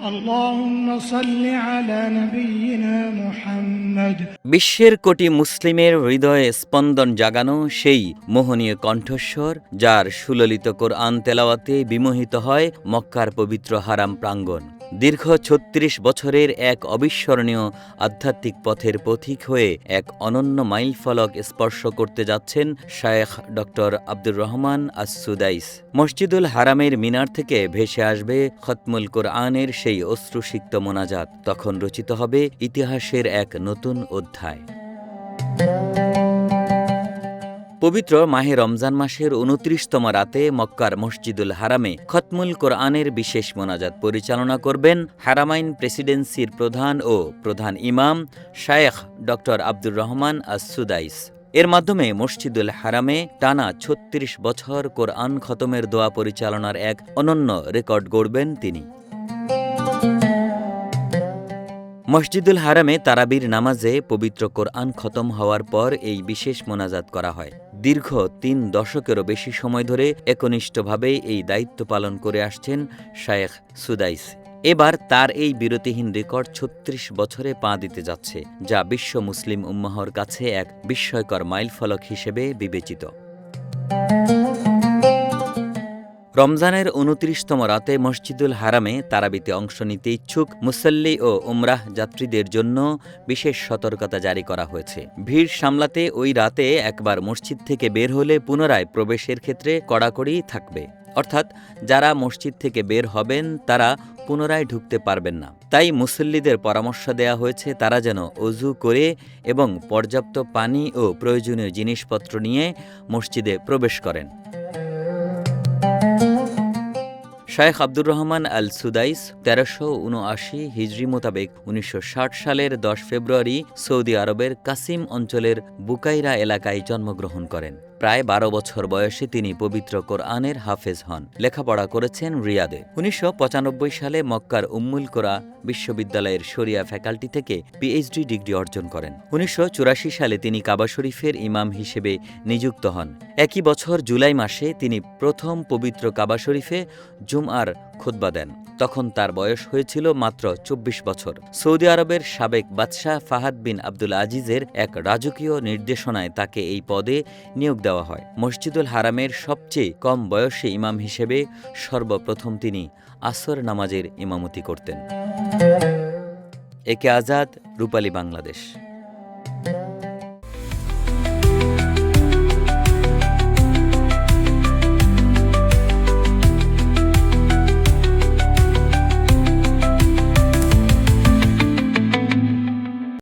اللهم صل على نبينا محمد। বিশ্বের কোটি মুসলিমের হৃদয়ে স্পন্দন জাগানো সেই মোহনীয় কণ্ঠস্বর, যার সুললিত কোরআন তেলাওয়াতে বিমোহিত হয় মক্কার পবিত্র হারাম প্রাঙ্গণ। দীর্ঘ ৩৬ বছরের এক অবিস্মরণীয় আধ্যাত্মিক পথের পথিক হয়ে এক অনন্য মাইলফলক স্পর্শ করতে যাচ্ছেন শায়েখ ডক্টর আব্দুর রহমান আস-সুদাইস। মসজিদুল হারামের মিনার থেকে ভেসে আসবে খতমুল কোরআনের সেই অশ্রুসিক্ত মোনাজাত। তখন রচিত হবে ইতিহাসের এক নতুন অধ্যায়। পবিত্র মাহে রমজান মাসের ২৯তম রাতে মক্কার মসজিদুল হারামে খতমুল কোরআনের বিশেষ মোনাজাত পরিচালনা করবেন হারামাইন প্রেসিডেন্সির প্রধান ও প্রধান ইমাম শায়েখ ডক্টর আব্দুর রহমান আস-সুদাইস। এর মাধ্যমে মসজিদুল হারামে টানা ৩৬ বছর কোরআন খতমের দোয়া পরিচালনার এক অনন্য রেকর্ড গড়বেন তিনি। মসজিদুল হারামে তারাবির নামাজে পবিত্র কোরআন খতম হওয়ার পর এই বিশেষ মোনাজাত করা হয়। দীর্ঘ ৩ দশকেরও বেশি সময় ধরে একনিষ্ঠভাবে এই দায়িত্ব পালন করে আসছেন শায়েখ সুদাইস। এবার তার এই বিরতিহীন রেকর্ড ৩৬ বছরে পা দিতে যাচ্ছে, যা বিশ্ব মুসলিম উম্মাহর কাছে এক বিস্ময়কর মাইলফলক হিসেবে বিবেচিত। রমজানের ২৯তম রাতে মসজিদুল হারামে তারাবিতে অংশ নিতে ইচ্ছুক মুসল্লি ও উমরাহ যাত্রীদের জন্য বিশেষ সতর্কতা জারি করা হয়েছে। ভিড় সামলাতে ওই রাতে একবার মসজিদ থেকে বের হলে পুনরায় প্রবেশের ক্ষেত্রে কড়াকড়ি থাকবে। অর্থাৎ যারা মসজিদ থেকে বের হবেন তারা পুনরায় ঢুকতে পারবেন না। তাই মুসল্লিদের পরামর্শ দেয়া হয়েছে তারা যেন অজু করে এবং পর্যাপ্ত পানি ও প্রয়োজনীয় জিনিসপত্র নিয়ে মসজিদে প্রবেশ করেন। শায়েখ আব্দুর রহমান আল সুদাইস ১৩৭৯ হিজরি মোতাবেক ১৯৬০ সালের ১০ ফেব্রুয়ারি সৌদি আরবের কাসিম অঞ্চলের বুকাইরা এলাকায় জন্মগ্রহণ করেন। প্রায় ১২ বছর বয়সে তিনি পবিত্র কোরআনের হাফেজ হন। লেখাপড়া করেছেন রিয়াদে। ১৯৯৫ সালে মক্কার উম্মুল কোরা বিশ্ববিদ্যালয়ের শরিয়া ফ্যাকাল্টি থেকে পিএইচডি ডিগ্রি অর্জন করেন। ১৯৮৪ সালে তিনি কাবা শরীফের ইমাম হিসেবে নিযুক্ত হন। একই বছর জুলাই মাসে তিনি প্রথম পবিত্র কাবা শরীফে জুমআর খুতবা দেন। তখন তার বয়স হয়েছিল মাত্র ২৪ বছর। সৌদি আরবের সাবেক বাদশাহ ফাহাদ বিন আব্দুল আজিজের এক রাজকীয় নির্দেশনায় তাকে এই পদে নিয়োগ দেওয়া হয়। মসজিদুল হারামের সবচেয়ে কম বয়সী ইমাম হিসেবে সর্বপ্রথম তিনি আসর নামাজের ইমামতি করতেন। একে আজাদ, রূপালী বাংলাদেশ।